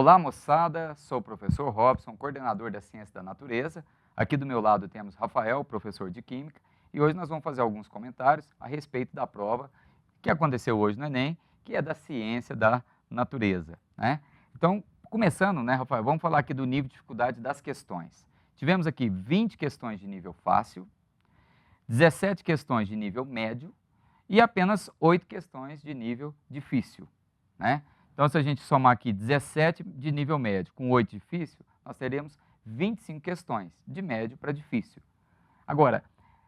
Olá, moçada, sou o professor Robson, coordenador da Ciência da Natureza. Aqui do meu lado temos Rafael, professor de Química, e hoje nós vamos fazer alguns comentários a respeito da prova que aconteceu hoje no Enem, que é da Ciência da Natureza, né? Então, começando, né, Rafael, vamos falar aqui do nível de dificuldade das questões. Tivemos aqui 20 questões de nível fácil, 17 questões de nível médio e apenas 8 questões de nível difícil, né? Então, se a gente somar aqui 17 de nível médio com 8 difícil, nós teremos 25 questões, de médio para difícil. Agora,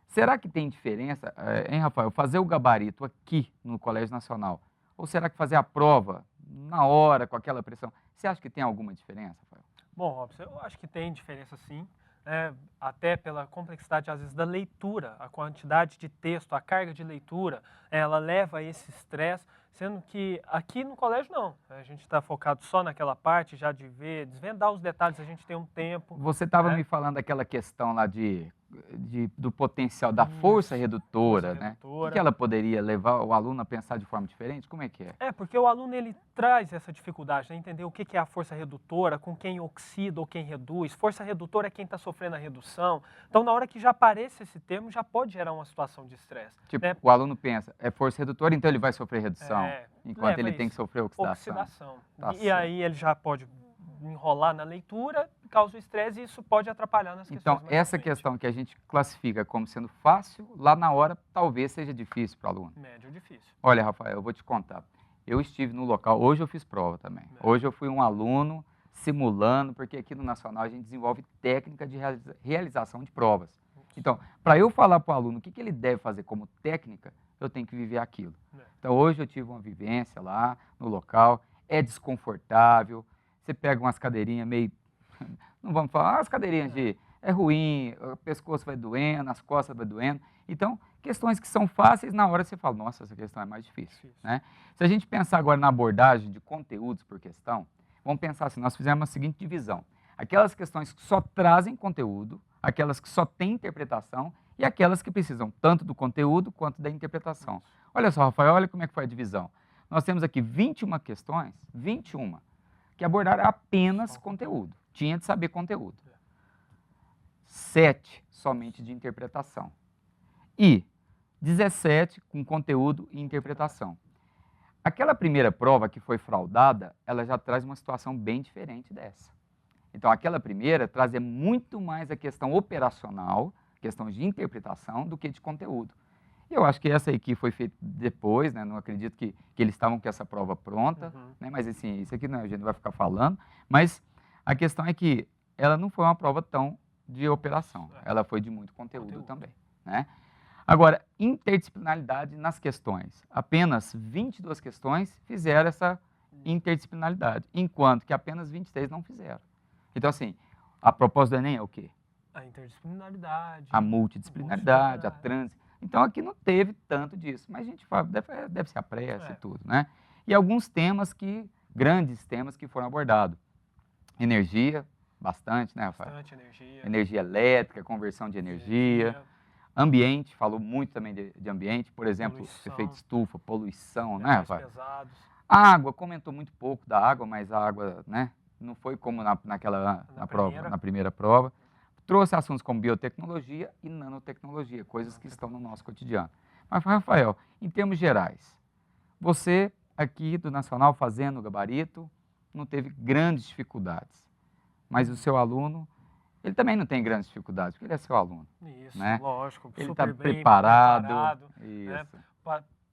será que tem diferença, hein, Rafael, fazer o gabarito aqui no Colégio Nacional, ou será que fazer a prova na hora, com aquela pressão? Você acha que tem alguma diferença, Rafael? Bom, Robson, eu acho que tem diferença sim, né? Até pela complexidade, às vezes, da leitura, a quantidade de texto, a carga de leitura, ela leva a esse estresse, sendo que aqui no colégio não, a gente está focado só naquela parte, já de ver, desvendar os detalhes, a gente tem um tempo. Você estava né? me falando daquela questão lá do potencial, da força Isso, redutora, força né? O que redutora. ela poderia levar o aluno a pensar de forma diferente? Como é que é? É, porque o aluno ele traz essa dificuldade, né? Entender o que é a força redutora, com quem oxida ou quem reduz. Força redutora é quem está sofrendo a redução. Então, na hora que já aparece esse termo, já pode gerar uma situação de estresse. Tipo, Né? o aluno pensa, é força redutora, então ele vai sofrer redução, enquanto Leva ele tem que isso. sofrer oxidação. Oxidação. Tá E certo. aí ele já pode enrolar na leitura, causa o estresse e isso pode atrapalhar nas questões Então, mais à essa frente. questão que a gente classifica como sendo fácil, lá na hora talvez seja difícil para o aluno. Médio ou difícil. Olha, Rafael, eu vou te contar. Eu estive no local, hoje eu fiz prova também. Hoje eu fui um aluno simulando, porque aqui no Nacional a gente desenvolve técnica de realização de provas. Então, para eu falar para o aluno o que ele deve fazer como técnica, eu tenho que viver aquilo. Então, hoje eu tive uma vivência lá no local, é desconfortável, você pega umas cadeirinhas meio, não vamos falar, as cadeirinhas de, é ruim, o pescoço vai doendo, as costas vai doendo. Então, questões que são fáceis, na hora você fala, nossa, essa questão é mais difícil. Né? Se a gente pensar agora na abordagem de conteúdos por questão, vamos pensar assim, nós fizemos a seguinte divisão. Aquelas questões que só trazem conteúdo, aquelas que só têm interpretação e aquelas que precisam tanto do conteúdo quanto da interpretação. Olha só, Rafael, olha como é que foi a divisão. Nós temos aqui 21 questões, 21, que abordaram apenas conteúdo. Tinha de saber conteúdo. 7 somente de interpretação. E 17 com conteúdo e interpretação. Aquela primeira prova que foi fraudada, ela já traz uma situação bem diferente dessa. Então, aquela primeira trazia muito mais a questão operacional, questão de interpretação, do que de conteúdo. E eu acho que essa aqui foi feita depois, né? Não acredito que eles estavam com essa prova pronta, né? Mas assim, isso aqui não, a gente não vai ficar falando, mas a questão é que ela não foi uma prova tão de operação, ela foi de muito conteúdo também, né? Agora, interdisciplinaridade nas questões. Apenas 22 questões fizeram essa interdisciplinaridade, enquanto que apenas 23 não fizeram. Então, assim, a proposta do Enem é o quê? A interdisciplinaridade. A multidisciplinaridade, a trans. Então, aqui não teve tanto disso, mas a gente fala, deve ser a pressa e tudo, né? E alguns temas grandes temas que foram abordados. Energia, bastante, né, Rafael? Bastante energia. Energia elétrica, conversão de energia. Ambiente, falou muito também de ambiente, por exemplo, efeito estufa, poluição, né, Rafael? Pesados. A água, comentou muito pouco da água, mas a água, né, não foi como na primeira prova. Trouxe assuntos como biotecnologia e nanotecnologia, coisas que estão no nosso cotidiano. Mas, Rafael, em termos gerais, você aqui do Nacional fazendo o gabarito, não teve grandes dificuldades, mas o seu aluno, ele também não tem grandes dificuldades, porque ele é seu aluno. Isso, né? lógico, Ele super está bem preparado. né? Isso.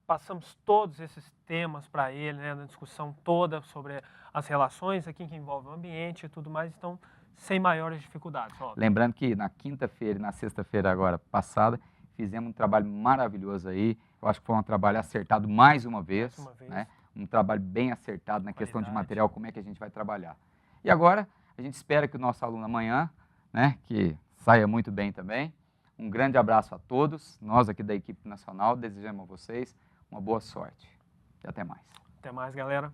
Passamos todos esses temas para ele, né, na discussão toda sobre as relações aqui que envolvem o ambiente e tudo mais, então sem maiores dificuldades. Óbvio. Lembrando que na quinta-feira e na sexta-feira agora passada, fizemos um trabalho maravilhoso aí, eu acho que foi um trabalho acertado mais uma vez. Né? Um trabalho bem acertado na questão de material, como é que a gente vai trabalhar. E agora, a gente espera que o nosso aluno amanhã, né, que saia muito bem também. Um grande abraço a todos, nós aqui da equipe nacional, desejamos a vocês uma boa sorte. E até mais. Até mais, galera.